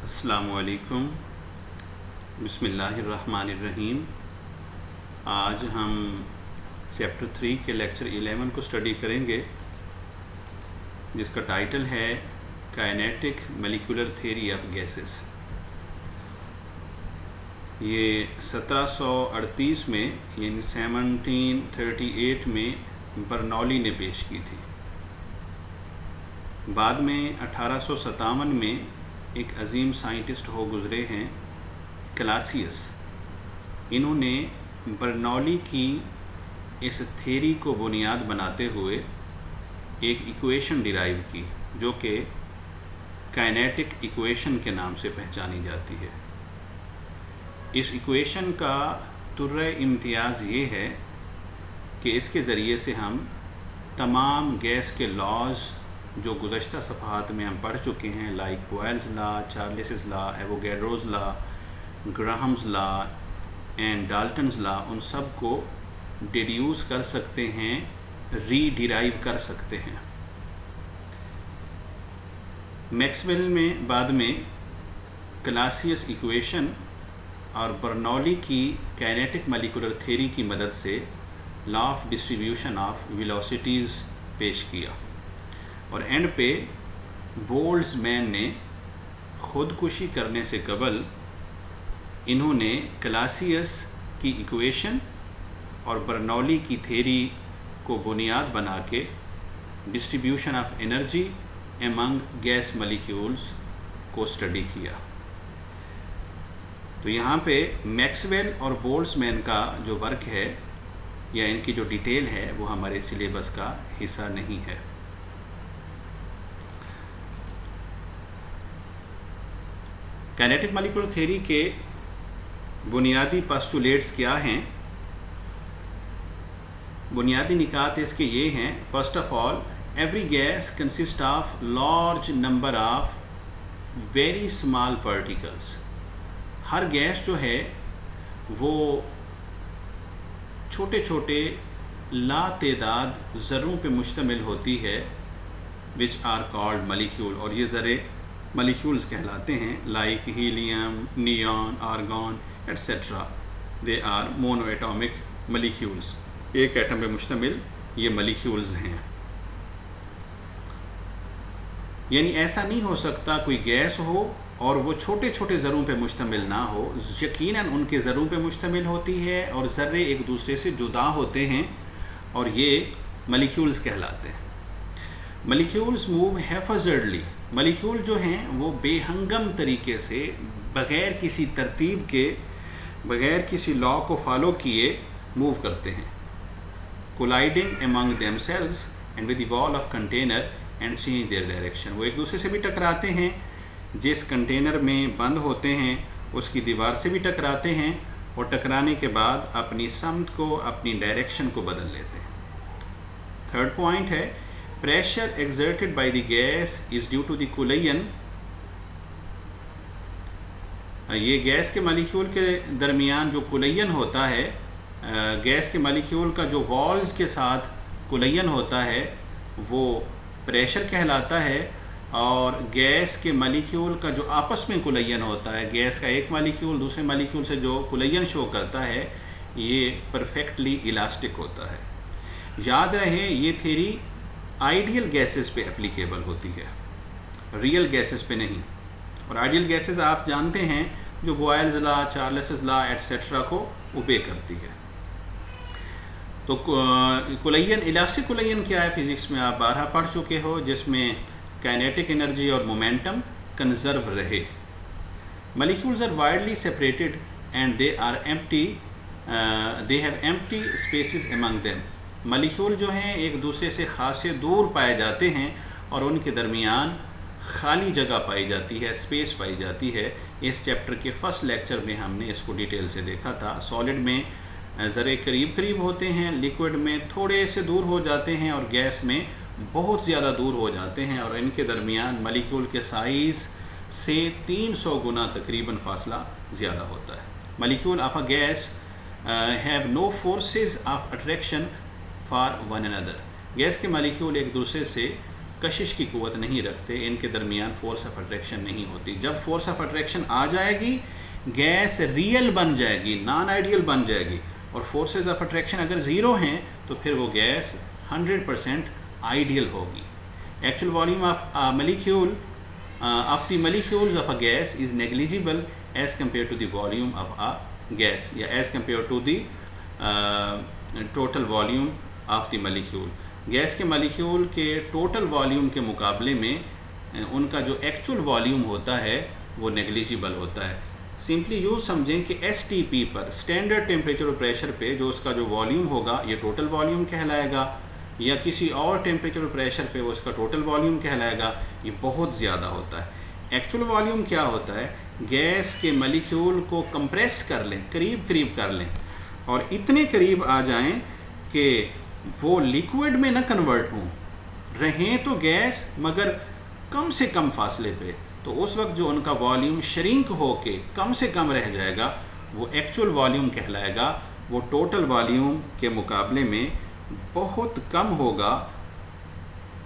अस्सलामुअलैकुम, बिस्मिल्लाहिर्रहमानिर्रहीम। आज हम चैप्टर 3 के लेक्चर 11 को स्टडी करेंगे, जिसका टाइटल है kinetic molecular theory of gases. ये 1738 में यानी 1738 में बर्नौली ने पेश की थी। बाद में 1857 में एक अजीम साइंटिस्ट हो गुज़रे हैं, क्लासियस। इन्होंने बर्नौली की इस थ्योरी को बुनियाद बनाते हुए एक इक्वेशन डिराइव की, जो कि काइनेटिक इक्वेशन के नाम से पहचानी जाती है। इस इक्वेशन का तुर्रे इम्तियाज़ ये है कि इसके ज़रिए से हम तमाम गैस के लॉज जो गुज़श्ता सफ़हात में हम पढ़ चुके हैं, like Boyle's law, Charles law, Avogadro's law, Graham's law and Dalton's law, उन सब को डिड्यूस कर सकते हैं, रीडिराइव कर सकते हैं। मैक्सवेल में बाद में क्लासियस इक्वेशन और बर्नौली की काइनेटिक मॉलिक्यूलर थ्योरी की मदद से law of distribution of velocities पेश किया, और एंड पे बोल्ट्ज़मैन ने ख़ुदकुशी करने से कबल इन्होंने क्लासियस की इक्वेशन और बर्नौली की थ्योरी को बुनियाद बना के distribution of energy among gas molecules को स्टडी किया। तो यहाँ पे मैक्सवेल और बोल्ट्ज़मैन का जो वर्क है या इनकी जो डिटेल है वो हमारे सिलेबस का हिस्सा नहीं है। काइनेटिक मॉलिक्यूलर थ्योरी के बुनियादी पोस्टुलेट्स क्या हैं? बुनियादी निकात इसके ये हैं, first of all, every gas consist of large number of very small particles. Her gas जो है वो छोटे छोटे लातेदाद ज़र्रों पे मुश्तमिल होती है, विच आर कॉल्ड मॉलिक्यूल, और ये ज़र्रे मॉलिक्यूल्स कहलाते हैं, like helium, neon, argon etcetera. They are monoatomic molecules. एक एटम पे मुश्तमिल ये मॉलिक्यूल्स हैं। यानी ऐसा नहीं हो सकता कोई गैस हो और वो छोटे छोटे ज़र्रों पे मुश्तमिल ना हो। यकीनन उनके ज़र्रों पे मुश्तमिल होती है और ज़र्रे एक दूसरे से जुदा होते हैं, और ये मॉलिक्यूल्स कहलाते हैं। Molecules move हैफजर्डली। मॉलिक्यूल जो हैं वो बेहंगम तरीके से, बग़ैर किसी तरतीब के, बग़ैर किसी लॉ को फॉलो किए मूव करते हैं, colliding among themselves and with the wall of container and change their direction. वो एक दूसरे से भी टकराते हैं, जिस कंटेनर में बंद होते हैं उसकी दीवार से भी टकराते हैं, और टकराने के बाद अपनी समत को, अपनी डायरेक्शन को बदल लेते हैं। थर्ड पॉइंट है, pressure exerted by the gas is due to the collision. ये गैस के मॉलिक्यूल के दरमियान जो कोलिजन होता है, गैस के मॉलिक्यूल का जो वॉल्स के साथ कोलिजन होता है वो प्रेशर कहलाता है, और गैस के मॉलिक्यूल का जो आपस में कोलिजन होता है, गैस का एक मॉलिक्यूल दूसरे मॉलिक्यूल से जो कोलिजन शो करता है, ये परफेक्टली इलास्टिक होता है। याद रहे ये थ्योरी आइडियल गैसेस पे एप्लीकेबल होती है, रियल गैसेस पे नहीं। और आइडियल गैसेस आप जानते हैं जो Boyle's law, Charles law etcetera को ओबे करती है। तो कोलिजन, इलास्टिक कोलिजन क्या है फिज़िक्स में आप बारहा पढ़ चुके हो, जिसमें काइनेटिक एनर्जी और मोमेंटम कंजर्व रहे। Molecules are widely separated and they are empty, they have empty spaces among them. Molecule जो हैं एक दूसरे से खासे दूर पाए जाते हैं और उनके दरमियान खाली जगह पाई जाती है, स्पेस पाई जाती है। इस चैप्टर के फर्स्ट लेक्चर में हमने इसको डिटेल से देखा था। सॉलिड में ज़रे करीब करीब होते हैं, लिक्विड में थोड़े से दूर हो जाते हैं, और गैस में बहुत ज़्यादा दूर हो जाते हैं, और इनके दरमियान मॉलिक्यूल के साइज़ से 300 गुना तकरीबन फासला ज़्यादा होता है। Molecule of a gas have no forces of attraction for one another. Gas के मॉलिक्यूल एक दूसरे से कशिश की क़ुव्वत नहीं रखते, इनके दरमियान फोर्स ऑफ अट्रैक्शन नहीं होती। जब फोर्स ऑफ अट्रैक्शन आ जाएगी गैस रियल बन जाएगी, नॉन आइडियल बन जाएगी, और फोर्सेस ऑफ अट्रैक्शन अगर ज़ीरो हैं तो फिर वो गैस 100% आइडियल होगी। Actual volume of molecule of the molecules of a gas is negligible as compared to the volume of a gas, या as compared to the total volume of the molecule। Gas के molecule के total volume के मुकाबले में उनका जो actual volume होता है वो नेग्लिजिबल होता है। सिंपली यूँ समझें कि STP पर, स्टैंडर्ड टेम्परेचर और प्रेशर पे जो उसका जो वॉल्यूम होगा ये टोटल वॉल्यूम कहलाएगा, या किसी और टेम्परेचर और प्रेशर पे वो उसका टोटल वॉल्यूम कहलाएगा। ये बहुत ज़्यादा होता है। एक्चुअल वॉल्यूम क्या होता है, गैस के मॉलिक्यूल को कंप्रेस कर लें, करीब करीब कर लें, और इतने करीब आ जाएं कि वो लिक्विड में ना कन्वर्ट हों, रहें तो गैस मगर कम से कम फासले पे, तो उस वक्त जो उनका वॉल्यूम श्रिंक होके कम से कम रह जाएगा वो एक्चुअल वॉल्यूम कहलाएगा। वो टोटल वॉल्यूम के मुकाबले में बहुत कम होगा,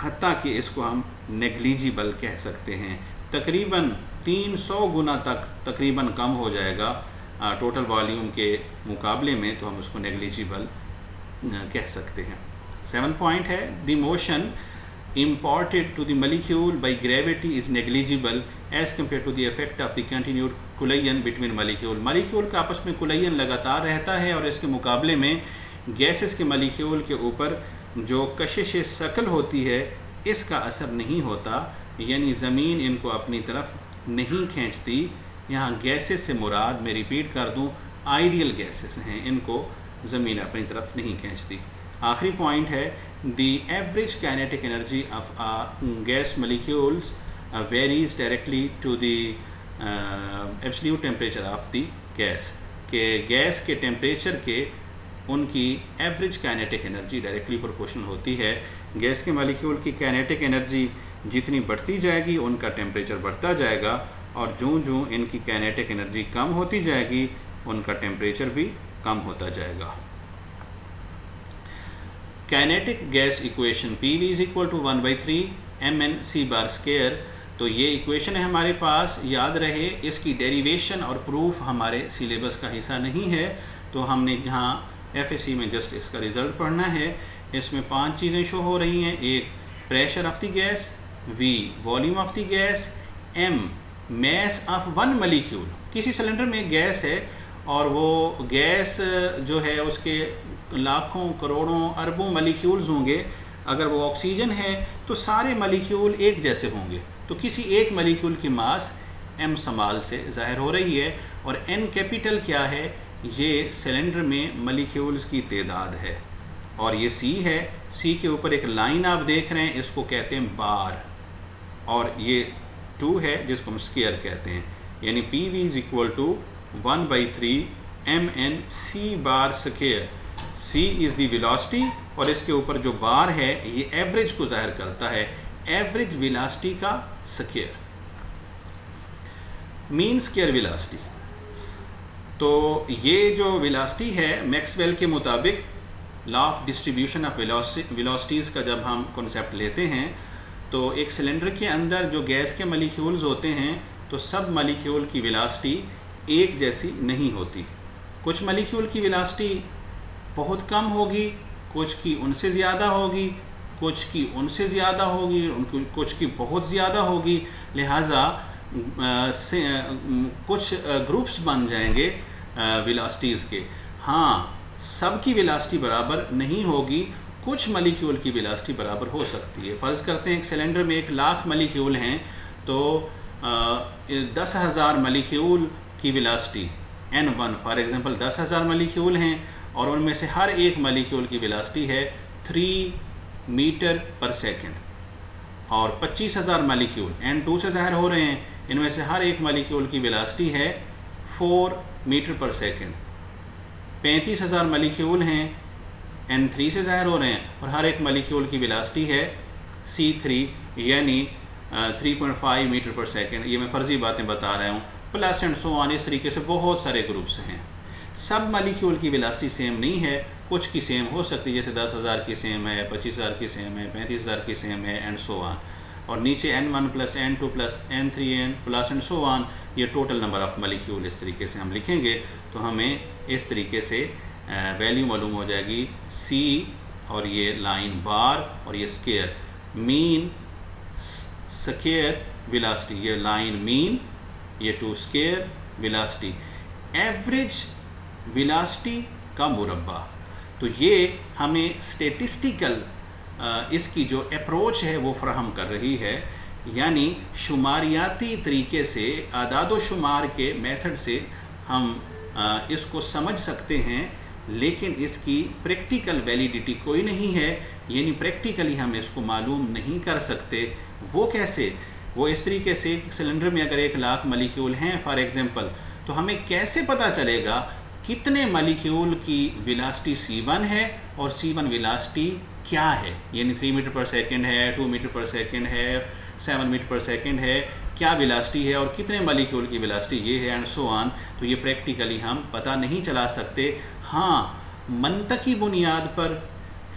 हत्ता कि इसको हम नेग्लिजिबल कह सकते हैं। तकरीबन 300 गुना तक तकरीबन कम हो जाएगा टोटल वॉल्यूम के मुकाबले में, तो हम उसको नेग्लिजिबल कह सकते हैं। 7 पॉइंट है, the motion imparted to the molecule by gravity is negligible as compared to the effect of the continued collision between molecule। Molecule का आपस में कुलयन लगातार रहता है और इसके मुकाबले में गैसेस के मॉलिक्यूल के ऊपर जो कशिश शकल होती है इसका असर नहीं होता, यानी ज़मीन इनको अपनी तरफ नहीं खींचती। यहाँ गैसेस से मुराद, मैं रिपीट कर दूँ, आइडियल गैसेस हैं, इनको ज़मीन अपनी तरफ नहीं खींचती। आखिरी पॉइंट है, the average kinetic energy of gas molecules varies directly to the absolute temperature of the gas, के गैस के टेम्परेचर के उनकी average kinetic energy directly proportional होती है। गैस के मॉलिक्यूल की काइनेटिक एनर्जी जितनी बढ़ती जाएगी उनका टेम्परेचर बढ़ता जाएगा, और जूँ इनकी काइनेटिक एनर्जी कम होती जाएगी उनका टेम्परेचर भी कम होता जाएगा। Kinetic gas equation PV is equal to 1/3 mn/c²। तो ये इक्वेशन है हमारे पास, याद रहे इसकी डेरिवेशन और प्रूफ हमारे सिलेबस का हिस्सा नहीं है, तो हमने यहाँ FSC में जस्ट इसका रिज़ल्ट पढ़ना है। इसमें 5 चीज़ें शो हो रही हैं, एक pressure of the gas, V volume of the gas, M mass of one molecule. किसी सिलेंडर में गैस है और वो गैस जो है उसके लाखों करोड़ों अरबों मॉलिक्यूल्स होंगे, अगर वो ऑक्सीजन है तो सारे मॉलिक्यूल एक जैसे होंगे, तो किसी एक मॉलिक्यूल की मास M स्मॉल से ज़ाहिर हो रही है। और N कैपिटल क्या है, ये सिलेंडर में मॉलिक्यूल्स की तादाद है, और ये C है। C के ऊपर एक लाइन आप देख रहे हैं, इसको कहते हैं बार, और ये 2 है जिसको हम स्क्वायर कहते हैं, यानी PV is equal to 1/3 mn/c²। C is the velocity, और इसके ऊपर जो बार है ये एवरेज को जाहिर करता है, एवरेज वेलोसिटी का स्क्वायर, मीन स्क्वायर वेलोसिटी। तो ये जो वेलोसिटी है मैक्सवेल के मुताबिक law of distribution of velocities का जब हम कॉन्सेप्ट लेते हैं, तो एक सिलेंडर के अंदर जो गैस के मॉलिक्यूल्स होते हैं तो सब मॉलिक्यूल की वेलोसिटी एक जैसी नहीं होती। कुछ मॉलिक्यूल की वेलोसिटी बहुत कम होगी, कुछ की उनसे ज़्यादा होगी, कुछ की उनसे ज़्यादा होगी, कुछ की बहुत ज़्यादा होगी। लिहाजा कुछ ग्रुप्स बन जाएंगे वेलोसिटीज़ के। हाँ, सब की वेलोसिटी बराबर नहीं होगी, कुछ मॉलिक्यूल की वेलोसिटी बराबर हो सकती है। फ़र्ज़ करते हैं एक सिलेंडर में 1,00,000 मॉलिक्यूल हैं, तो 10,000 मॉलिक्यूल की velocity N1 for example 10,000 molecule हैं, और उनमें से हर एक मॉलिक्यूल की वेलोसिटी है 3 मीटर पर सेकंड, और 25,000 मॉलिक्यूल N2 से ज़ाहिर हो रहे हैं, इनमें से हर एक मॉलिक्यूल की वेलोसिटी है 4 मीटर पर सेकंड। 35,000 मॉलिक्यूल हैं N3 से ज़ाहिर हो रहे हैं, और हर एक मॉलिक्यूल की वेलोसिटी है C3 यानी 3.5 मीटर पर सेकंड। ये मैं फ़र्जी बातें बता रहा हूँ, प्लस एंड सो ऑन, इस तरीके से बहुत सारे ग्रुप्स हैं। सब मालिक्यूल की वेलोसिटी सेम नहीं है, कुछ की सेम हो सकती है, जैसे 10,000 की सेम है, 25,000 की सेम है, 35,000 की सेम है एंड सो ऑन। और नीचे n1 plus n2 plus n3 plus and so on, ये टोटल नंबर ऑफ मालिक्यूल इस तरीके से हम लिखेंगे। तो हमें इस तरीके से वैल्यू मालूम हो जाएगी C, और ये लाइन बार और ये स्केयर, मीन स्केयर वेलोसिटी, ये लाइन मीन, ये 2 स्केयर वेलोसिटी, एवरेज वेलोसिटी का मुरब्बा। तो ये हमें स्टेटिस्टिकल इसकी जो अप्रोच है वो फ्राहम कर रही है, यानी शुमारियाती तरीके से, आदाद व शुमार के मेथड से हम इसको समझ सकते हैं, लेकिन इसकी प्रैक्टिकल वैलिडिटी कोई नहीं है, यानी प्रैक्टिकली हम इसको मालूम नहीं कर सकते। वो कैसे? वो इस तरीके से कि सिलेंडर में अगर 1,00,000 मालिक्यूल हैं फॉर एग्जांपल, तो हमें कैसे पता चलेगा कितने मालिक्यूल की वेलोसिटी C1 है और C1 वेलोसिटी क्या है, यानी 3 मीटर पर सेकेंड है, 2 मीटर पर सेकेंड है, 7 मीटर पर सेकेंड है, क्या वेलोसिटी है और कितने मालिक्यूल की वेलोसिटी ये है एंड सो ऑन। तो ये प्रैक्टिकली हम पता नहीं चला सकते। हाँ, मंतकी बुनियाद पर,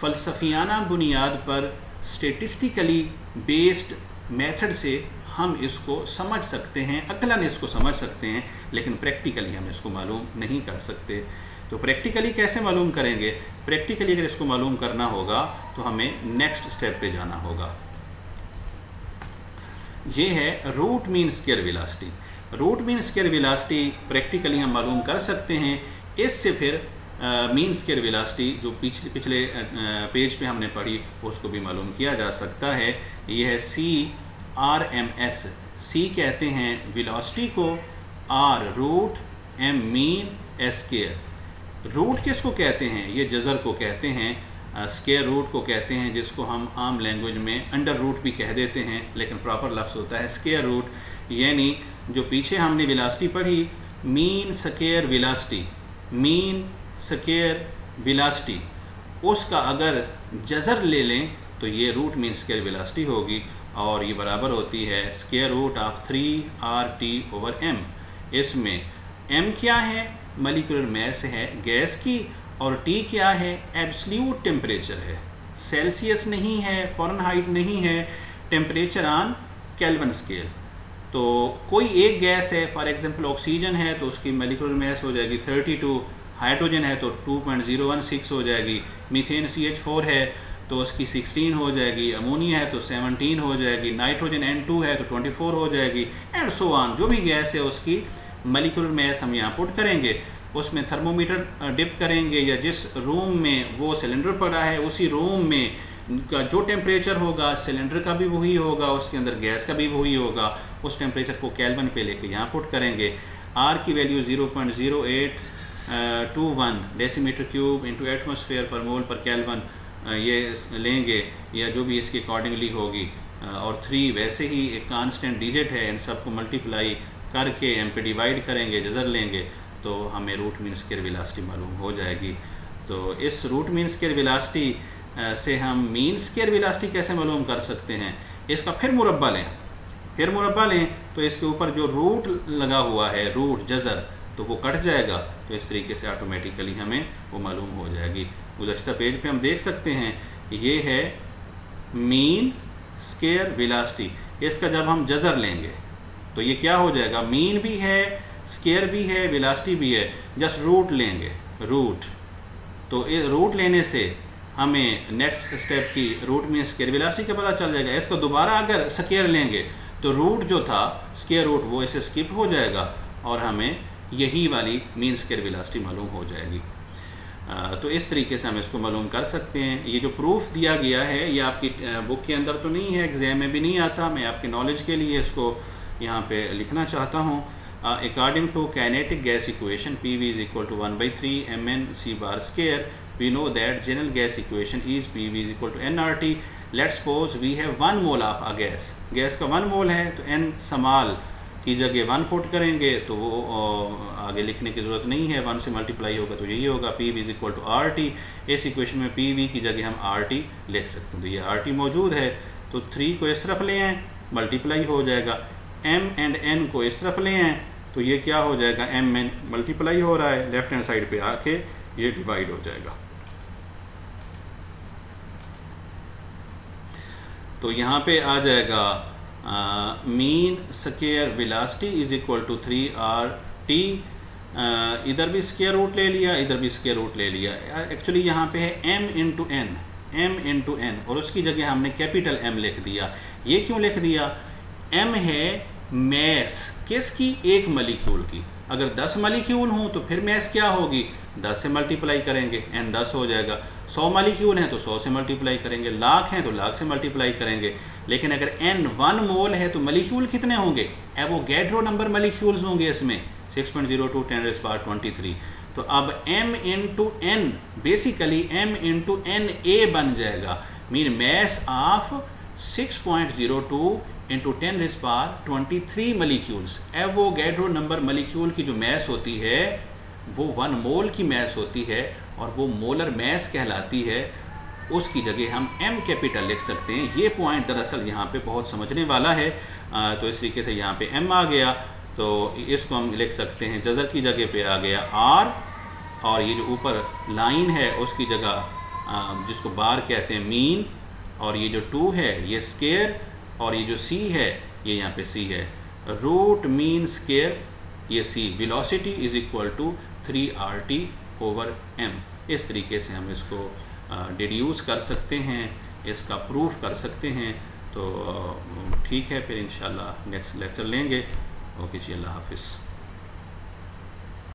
फ़लसफ़ियाना बुनियाद पर, स्टेटिस्टिकली बेस्ड मेथड से हम इसको समझ सकते हैं, अक़लन इसको समझ सकते हैं, लेकिन प्रैक्टिकली हम इसको मालूम नहीं कर सकते। तो प्रैक्टिकली कैसे मालूम करेंगे? प्रैक्टिकली अगर इसको मालूम करना होगा तो हमें नेक्स्ट स्टेप पे जाना होगा। ये है root mean square velocity. Root mean square velocity practically हम मालूम कर सकते हैं। इससे फिर मीन स्क्वायर वेलोसिटी जो पिछले पेज पे हमने पढ़ी उसको भी मालूम किया जा सकता है। ये है CRMS। C कहते हैं वेलोसिटी को, R root, M mean, S square. Root किसको कहते हैं? ये जज़र को कहते हैं, स्क्वायर रूट को कहते हैं, जिसको हम आम लैंग्वेज में अंडर रूट भी कह देते हैं, लेकिन प्रॉपर लफ्ज़ होता है स्क्वायर रूट। यानी जो पीछे हमने वेलोसिटी पढ़ी, mean square velocity, mean square velocity, उसका अगर जज़र ले लें तो ये रूट मीन स्क्वायर वेलोसिटी होगी, और ये बराबर होती है स्क्वायर रूट ऑफ 3RT/m। इसमें m क्या है? मॉलिक्यूलर मास है गैस की, और T क्या है? एब्सोल्यूट टेम्परेचर है, सेल्सियस नहीं है, फ़ारेनहाइट नहीं है, टेम्परेचर ऑन केल्विन स्केल। तो कोई एक गैस है, फॉर एग्जांपल ऑक्सीजन है, तो उसकी मॉलिक्यूलर मास हो जाएगी 32, हाइड्रोजन है तो 2.016 हो जाएगी, मीथेन CH4 है तो उसकी 16 हो जाएगी, अमोनिया है तो 17 हो जाएगी, नाइट्रोजन N2 है तो 24 हो जाएगी, एंड सो ऑन। जो भी गैस है उसकी मॉलिक्यूलर मास हम यहाँ पुट करेंगे, उसमें थर्मोमीटर डिप करेंगे, या जिस रूम में वो सिलेंडर पड़ा है उसी रूम में का जो टेम्परेचर होगा सिलेंडर का भी वही होगा, उसके अंदर गैस का भी वही होगा। उस टेम्परेचर को केल्विन पे लेके यहाँ पुट करेंगे। R की value 0.0821 decimetre cube into atmosphere पर मोल पर केल्विन ये लेंगे, या जो भी इसकी अकॉर्डिंगली होगी, और 3 वैसे ही एक कांस्टेंट डिजिट है, इन सबको मल्टीप्लाई करके m पे डिवाइड करेंगे, जज़र लेंगे, तो हमें रूट मीन स्क्वायर वेलोसिटी मालूम हो जाएगी। तो इस रूट मीन स्क्वायर वेलोसिटी से हम मीन स्क्वायर वेलोसिटी कैसे मालूम कर सकते हैं? इसका फिर मुरब्बा लें, तो इसके ऊपर जो रूट लगा हुआ है, रूट जज़र, तो वो कट जाएगा, तो इस तरीके से ऑटोमेटिकली हमें वो मालूम हो जाएगी। गुज़श्ता पेज पे हम देख सकते हैं, ये है मीन स्क्वायर वेलोसिटी। इसका जब हम जज़र लेंगे तो ये क्या हो जाएगा? मीन भी है, स्क्वायर भी है, वेलोसिटी भी है। जस्ट रूट लेंगे, रूट, तो रूट लेने से हमें नेक्स्ट स्टेप की रूट मीन स्क्वायर वेलोसिटी का पता चल जाएगा। इसको दोबारा अगर स्क्वायर लेंगे तो रूट जो था स्क्वायर रूट वो इसे स्किप हो जाएगा, और हमें यही वाली मीन स्क्वायर वेलोसिटी मालूम हो जाएगी। तो इस तरीके से हम इसको मालूम कर सकते हैं। ये जो प्रूफ दिया गया है ये आपकी बुक के अंदर तो नहीं है, एग्जाम में भी नहीं आता, मैं आपके नॉलेज के लिए इसको यहाँ पे लिखना चाहता हूँ। According to kinetic gas equation PV = 1/3 mn/c², we know that general gas equation is PV = nRT. Let's suppose we have 1 mole of a gas, gas का 1 मोल है, तो n समाल की जगह 1 पुट करेंगे, तो वो आगे लिखने की ज़रूरत नहीं है, 1 से मल्टीप्लाई होगा तो यही होगा, PV = RT। इस इक्वेशन में PV की जगह हम RT लिख सकते हैं, तो ये RT मौजूद है, तो 3 को इस तरफ ले आएँ, मल्टीप्लाई हो जाएगा, M एंड N को इस तरफ ले आएँ, तो ये क्या हो जाएगा, m में मल्टीप्लाई हो रहा है, लेफ्ट हैंड साइड पे आके ये डिवाइड हो जाएगा। तो यहाँ पे आ जाएगा mean square velocity is equal to 3RT। इधर भी स्क्वायर रूट ले लिया, इधर भी स्क्वायर रूट ले लिया। एक्चुअली यहाँ पे है m इंटू n और उसकी जगह हमने कैपिटल M लिख दिया। ये क्यों लिख दिया, m है मैस किसकी, एक मॉलिक्यूल की। अगर 10 मॉलिक्यूल हों तो फिर मैस क्या होगी, 10 से मल्टीप्लाई करेंगे, n 10 हो जाएगा। 100 मॉलिक्यूल हैं तो 100 से मल्टीप्लाई करेंगे, लाख हैं तो लाख से मल्टीप्लाई करेंगे। लेकिन अगर n 1 मोल है तो मॉलिक्यूल कितने होंगे, एवोगैड्रो नंबर मॉलिक्यूल्स होंगे इसमें 6.02 10⁻23। तो अब m into n basically m into NA बन जाएगा, mean mass of 6.02 into 10⁻23 molecules. Avogadro number molecule की जो मैस होती है वो 1 मोल की मैस होती है और वो मोलर मैस कहलाती है। उसकी जगह हम m कैपिटल लिख सकते हैं। ये पॉइंट दरअसल यहाँ पे बहुत समझने वाला है। तो इस तरीके से यहाँ पे m आ गया, तो इसको हम लिख सकते हैं जज़र की जगह पे आ गया r, और ये जो ऊपर लाइन है उसकी जगह जिसको बार कहते हैं मीन, और ये जो 2 है ये स्क्वायर, और ये जो c है ये यहाँ पे c है, रूट मीन स्क्वायर ये c, velocity is equal to 3RT over m। इस तरीके से हम इसको डिड्यूस कर सकते हैं, इसका प्रूफ कर सकते हैं। तो ठीक है, फिर इंशाल्लाह नेक्स्ट लेक्चर लेंगे। ओके जी, अल्लाह हाफिज़।